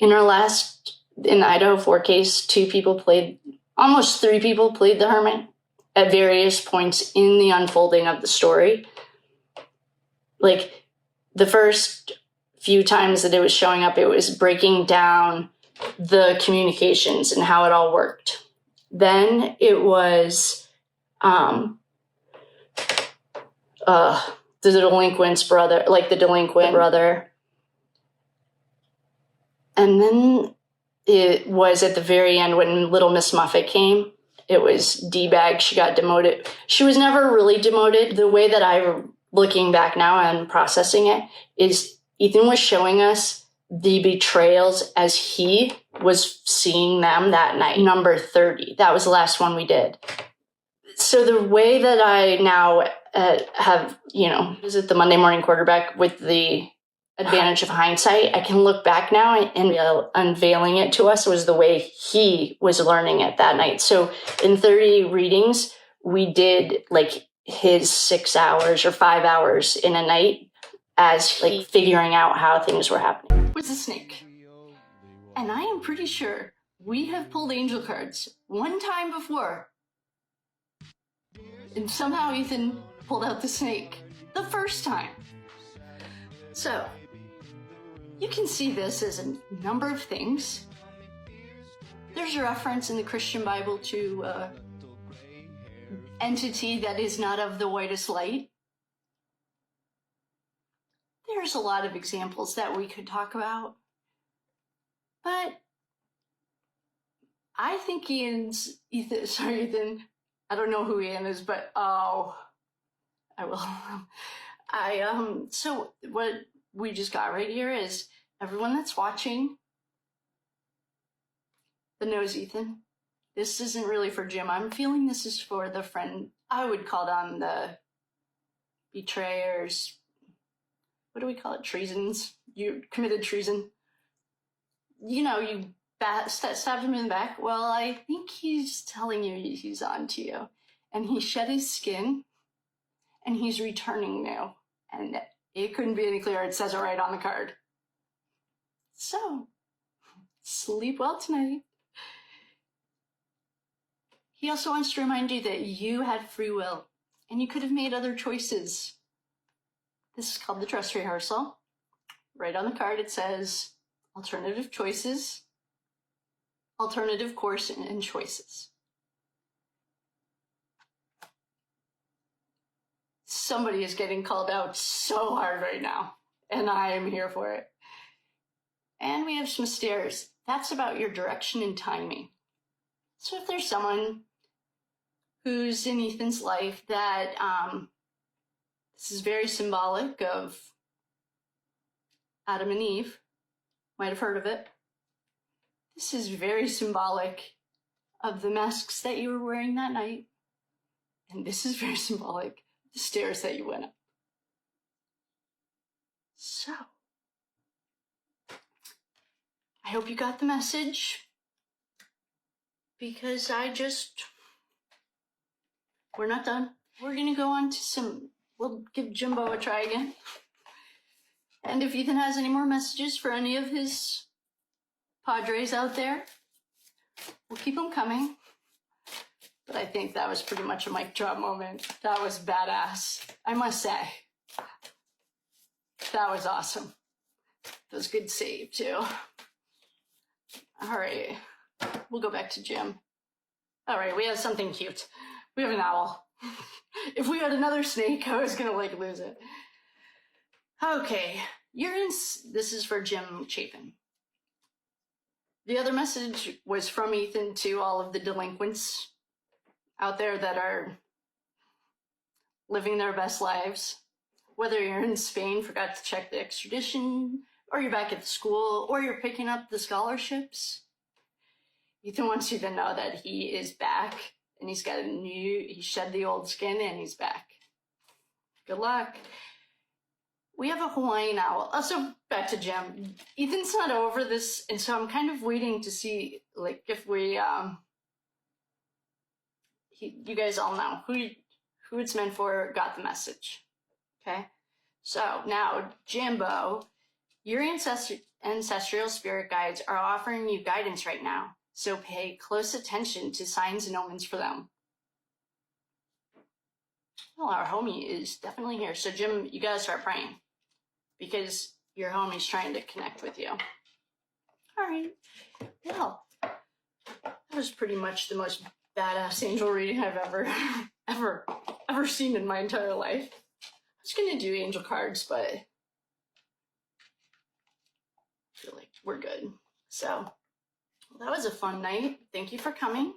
In the Idaho 4 case, almost 3 people played the Hermit at various points in the unfolding of the story. Like, the first few times that it was showing up, it was breaking down the communications and how it all worked. Then it was the delinquent brother. And then it was at the very end when Little Miss Muffet came. It was D-bag. She got demoted. She was never really demoted. The way that looking back now and processing it, is Ethan was showing us the betrayals as he was seeing them that night. Number 30. That was the last one we did. So the way that I now have, visit the Monday morning quarterback with the advantage of hindsight, I can look back now and unveiling it to us was the way he was learning it that night. So in 30 readings, we did like his 6 hours or 5 hours in a night as like figuring out how things were happening. Was a snake. And I am pretty sure we have pulled angel cards one time before. And somehow Ethan pulled out the snake the first time. So you can see this as a number of things. There's a reference in the Christian Bible to entity that is not of the whitest light. There's a lot of examples that we could talk about. But I think Ethan, I don't know who Ian is, but I will. So what we just got right here is everyone that's watching that knows Ethan. This isn't really for Jim. I'm feeling this is for the friend. I would call them the betrayers. What do we call it? Treasons. You committed treason. You stabbed him in the back. Well, I think he's telling you he's on to you. And he shed his skin, and he's returning now. And it couldn't be any clearer. It says it right on the card. So, sleep well tonight. He also wants to remind you that you had free will, and you could have made other choices. This is called the dress rehearsal. Right on the card it says alternative choices, alternative course, and choices. Somebody is getting called out so hard right now, and I am here for it. And we have some stairs. That's about your direction and timing. So if there's someone who's in Ethan's life that this is very symbolic of Adam and Eve, might have heard of it. This is very symbolic of the masks that you were wearing that night. And this is very symbolic of the stairs that you went up. So, I hope you got the message, because we're not done. We're gonna go on to we'll give Jimbo a try again. And if Ethan has any more messages for any of his Padres out there, we'll keep them coming. But I think that was pretty much a mic drop moment. That was badass, I must say. That was awesome. That was a good save, too. All right, we'll go back to Jim. All right, we have something cute. We have an owl. If we had another snake, I was gonna lose it. Okay, this is for Jim Chapin. The other message was from Ethan to all of the delinquents out there that are living their best lives. Whether you're in Spain, forgot to check the extradition, or you're back at the school, or you're picking up the scholarships. Ethan wants you to know that he is back, and he shed the old skin, and he's back. Good luck. We have a Hawaiian owl. Also, back to Jim. Ethan's not over this, and so I'm kind of waiting to see, if we, you guys all know who it's meant for, got the message. Okay? So, now, Jimbo, your ancestral spirit guides are offering you guidance right now, so pay close attention to signs and omens for them. Well, our homie is definitely here. So Jim, you gotta start praying because your homie's trying to connect with you. All right. Well, that was pretty much the most badass angel reading I've ever seen in my entire life. I was gonna do angel cards, but I feel like we're good. So that was a fun night. Thank you for coming.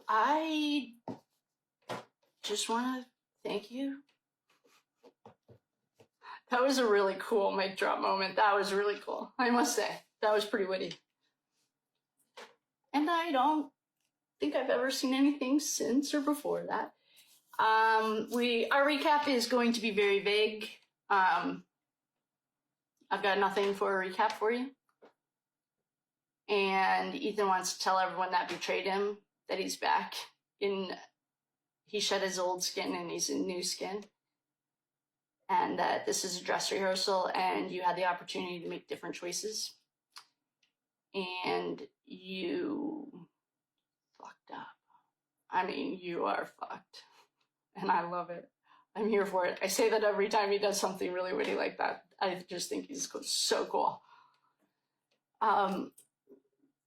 I just want to thank you. That was a really cool mic drop moment. That was really cool. I must say, that was pretty witty. And I don't think I've ever seen anything since or before that. Our recap is going to be very vague. I've got nothing for a recap for you. And Ethan wants to tell everyone that betrayed him that he's back he shed his old skin and he's in new skin. And that this is a dress rehearsal and you had the opportunity to make different choices. And you fucked up. I mean, you are fucked. And I love it. I'm here for it. I say that every time he does something really witty like that. I just think he's so cool.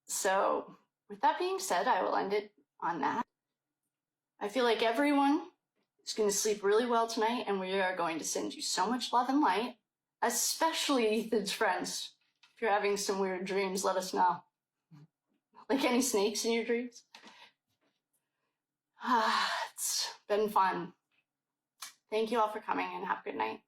So with that being said, I will end it on that. I feel like everyone is going to sleep really well tonight, and we are going to send you so much love and light, especially Ethan's friends. If you're having some weird dreams, let us know. Like any snakes in your dreams? It's been fun. Thank you all for coming, and have a good night.